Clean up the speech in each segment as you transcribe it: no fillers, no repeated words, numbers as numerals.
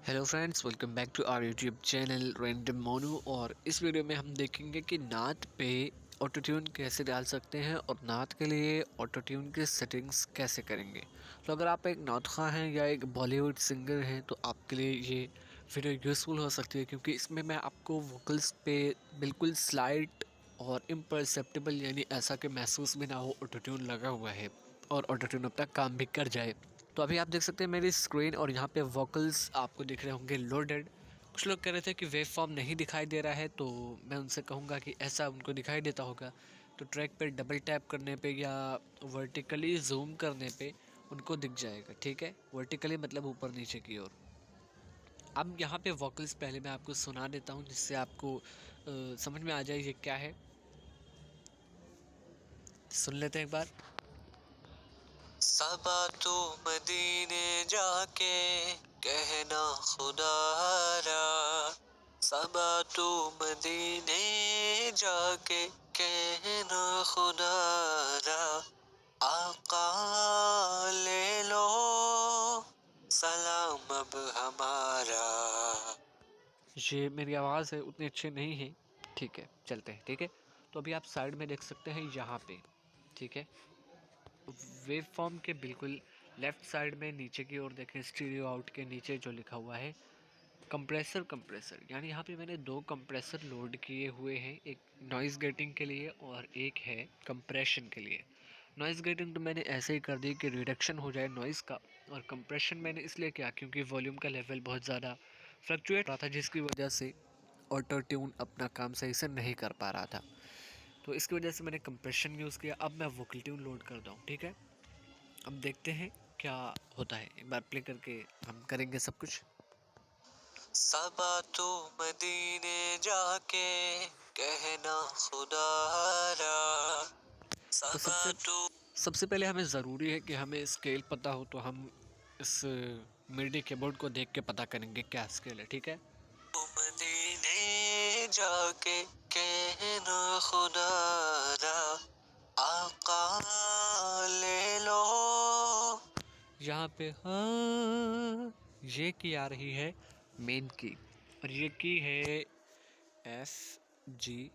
Hello friends, welcome back to our YouTube channel Random Monu. और इस video में हम देखेंगे कि नात पे ऑटो ट्यून कैसे डाल सकते हैं और नात के लिए ऑटो ट्यून की सेटिंग्स कैसे करेंगे। तो अगर आप एक नात ख़्वाह हैं या एक बॉलीवुड सिंगर हैं तो आपके लिए ये वीडियो यूज़फुल हो सकती है, क्योंकि इसमें मैं आपको वोकल्स पे बिल्कुल स्लाइट और इम्परसेप्टिबल, यानी ऐसा कि महसूस भी ना हो ऑटो ट्यून लगा हुआ है और ऑटो ट्यून अपना काम भी कर जाए। तो अभी आप देख सकते हैं मेरी स्क्रीन, और यहाँ पे वोकल्स आपको दिख रहे होंगे लोडेड। कुछ लोग कह रहे थे कि वेव फॉर्म नहीं दिखाई दे रहा है, तो मैं उनसे कहूँगा कि ऐसा उनको दिखाई देता होगा तो ट्रैक पे डबल टैप करने पे या वर्टिकली जूम करने पे उनको दिख जाएगा। ठीक है, वर्टिकली मतलब ऊपर नीचे की ओर। अब यहाँ पे वोकल्स पहले मैं आपको सुना देता हूँ, जिससे आपको समझ में आ जाए ये क्या है। सुन लेते हैं एक बार। सबा तू मदीने जाके कहना खुदारा, सबा तू मदीने जाके कहना खुदारा, आका ले लो सलाम अब हमारा। ये मेरी आवाज़ है, उतनी अच्छी नहीं है। ठीक है, चलते हैं। ठीक है, तो अभी आप साइड में देख सकते हैं यहाँ पे। ठीक है, वेव फॉर्म के बिल्कुल लेफ़्ट साइड में नीचे की ओर देखें, स्टीरियो आउट के नीचे जो लिखा हुआ है कंप्रेसर, यानी यहाँ पे मैंने दो कंप्रेसर लोड किए हुए हैं, एक नॉइज़ गेटिंग के लिए और एक है कंप्रेशन के लिए। नॉइज़ गेटिंग तो मैंने ऐसे ही कर दी कि रिडक्शन हो जाए नॉइज़ का, और कंप्रेशन मैंने इसलिए किया क्योंकि वॉल्यूम का लेवल बहुत ज़्यादा फ्लक्चुएट रहा था, जिसकी वजह से ऑटो ट्यून अपना काम सही से नहीं कर पा रहा था। तो इसकी वजह से मैंने कंप्रेशन यूज़ किया। अब मैं वोकल ट्यून लोड कर दूँ। ठीक है, अब देखते हैं क्या होता है। एक बार प्ले करके हम करेंगे सब कुछ। सबा तू मदीने जाके कहना खुदारा, तो सबसे पहले हमें ज़रूरी है कि हमें स्केल पता हो, तो हम इस मिडी कीबोर्ड को देख के पता करेंगे क्या स्केल है। ठीक है, मदीने जाके कहना खुदारा, आका ले लो। यहाँ पे हाँ, ये की आ रही है मेन की, और ये की है F G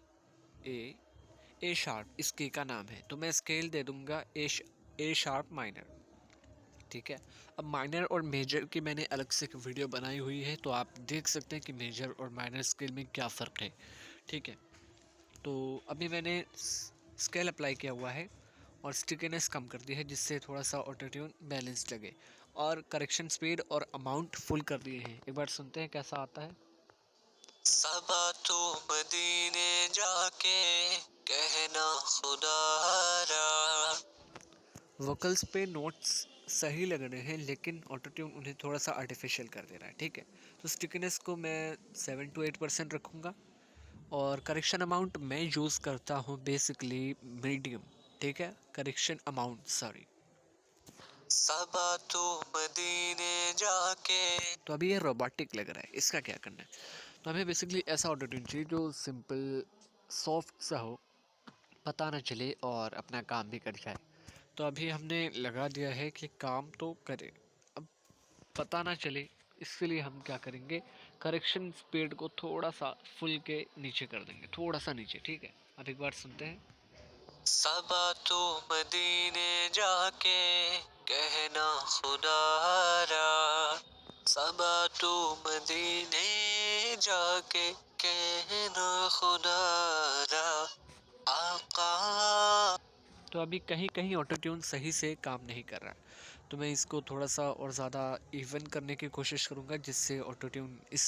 ए शार्प, इस की का नाम है। तो मैं स्केल दे दूंगा ए शार्प माइनर। ठीक है, अब माइनर और मेजर की मैंने अलग से एक वीडियो बनाई हुई है, तो आप देख सकते हैं कि मेजर और माइनर स्केल में क्या फ़र्क है। ठीक है, तो अभी मैंने स्केल अप्लाई किया हुआ है और स्टिकीनेस कम कर दी है, जिससे थोड़ा सा ऑटो ट्यून बैलेंस लगे, और करेक्शन स्पीड और अमाउंट फुल कर दिए हैं। एक बार सुनते हैं कैसा आता है। सबा तू मदीने जाके कहना खुदारा। वोकल्स पे नोट्स सही लग रहे हैं, लेकिन ऑटो ट्यून उन्हें थोड़ा सा आर्टिफिशियल कर दे रहा है। ठीक है, तो स्टिकीनेस को मैं 7 to 8% रखूँगा, और करेक्शन अमाउंट मैं यूज़ करता हूँ बेसिकली मीडियम। ठीक है, करेक्शन अमाउंट सॉरी। सबा तू मदीने जाके, तो अभी ये रोबोटिक लग रहा है, इसका क्या करना है। तो हमें बेसिकली ऐसा ऑटो ट्यून चाहिए जो सिंपल सॉफ्ट सा हो, पता ना चले और अपना काम भी कर जाए। तो अभी हमने लगा दिया है कि काम तो करे, अब पता ना चले, इसके लिए हम क्या करेंगे, करेक्शन स्पीड को थोड़ा सा फुल के नीचे कर देंगे, थोड़ा सा नीचे। ठीक है, अब एक बार सुनते हैं। सबा तू मदीने जाके कहना खुदारा, सबा तू मदीने जाके कहना खुदारा, आका। तो अभी कहीं कहीं ऑटो ट्यून सही से काम नहीं कर रहा है, तो मैं इसको थोड़ा सा और ज़्यादा इवन करने की कोशिश करूँगा, जिससे ऑटो ट्यून इस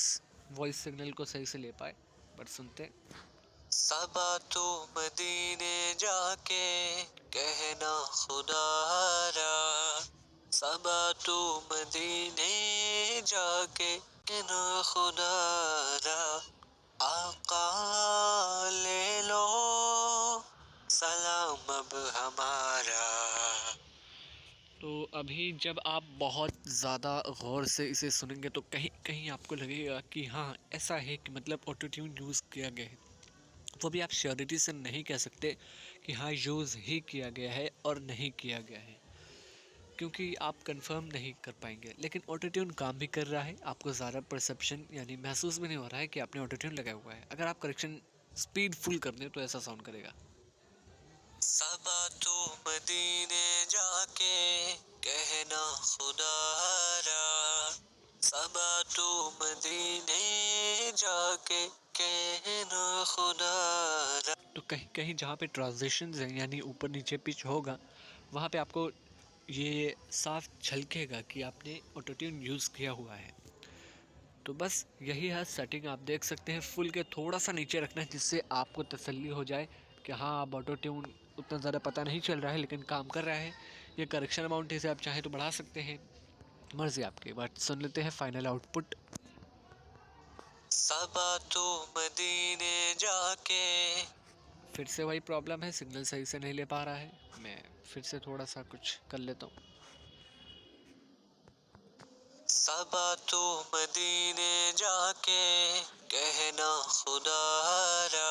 वॉइस सिग्नल को सही से ले पाए। बट सुनते हैं। सबा तू मदीने जाके कहना खुदारा, सबा तू मदीने जाके कहना खुदारा, आका ले लो सलाम अब हमारा। तो अभी जब आप बहुत ज़्यादा गौर से इसे सुनेंगे तो कहीं कहीं आपको लगेगा कि हाँ, ऐसा है कि मतलब ऑटो ट्यून यूज़ किया गया है। वो भी आप श्योरिटी से नहीं कह सकते कि हाँ यूज़ ही किया गया है और नहीं किया गया है। क्योंकि आप कंफर्म नहीं कर पाएंगे। लेकिन ऑटो ट्यून काम भी कर रहा है, आपको ज़्यादा परसेप्शन यानी महसूस भी नहीं हो रहा है कि आपने ऑटो ट्यून लगाया हुआ है। अगर आप करेक्शन स्पीड फुल कर दें तो ऐसा साउंड करेगा। सबा तू मदीने जाके कहना खुदारा, सबा तू मदीने जाके कहना खुदारा। तो कहीं कहीं जहाँ पे ट्रांजिशंस हैं यानी ऊपर नीचे पिच होगा, वहाँ पे आपको ये साफ झलकेगा कि आपने ऑटोट्यून यूज़ किया हुआ है। तो बस यही है सेटिंग, आप देख सकते हैं फुल के थोड़ा सा नीचे रखना है जिससे आपको तसल्ली हो जाए कि हाँ अब ऑटो ट्यून उतना ज़्यादा पता नहीं चल रहा है लेकिन काम कर रहा है। ये करेक्शन अमाउंट इसे आप चाहें तो बढ़ा सकते हैं, मर्जी आपकी। बात सुन लेते हैं फाइनल आउटपुट। सबा तो मदीने जाके, फिर से वही प्रॉब्लम है, सिग्नल सही से नहीं ले पा रहा है। मैं फिर से थोड़ा सा कुछ कर लेता हूँ। सबा तो मदीने जाके कहना खुदारा,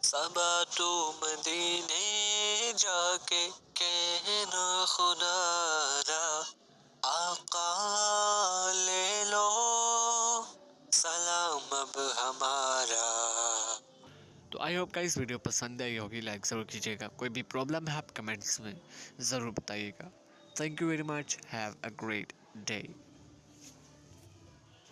सबा तो मदीने जाके कहना खुदारा, आका ले लो सलाम अब हमारा। तो आई होप का इस वीडियो पसंद आई होगी, लाइक ज़रूर कीजिएगा। कोई भी प्रॉब्लम है आप कमेंट्स में ज़रूर बताइएगा। Thank you very much, have a great day.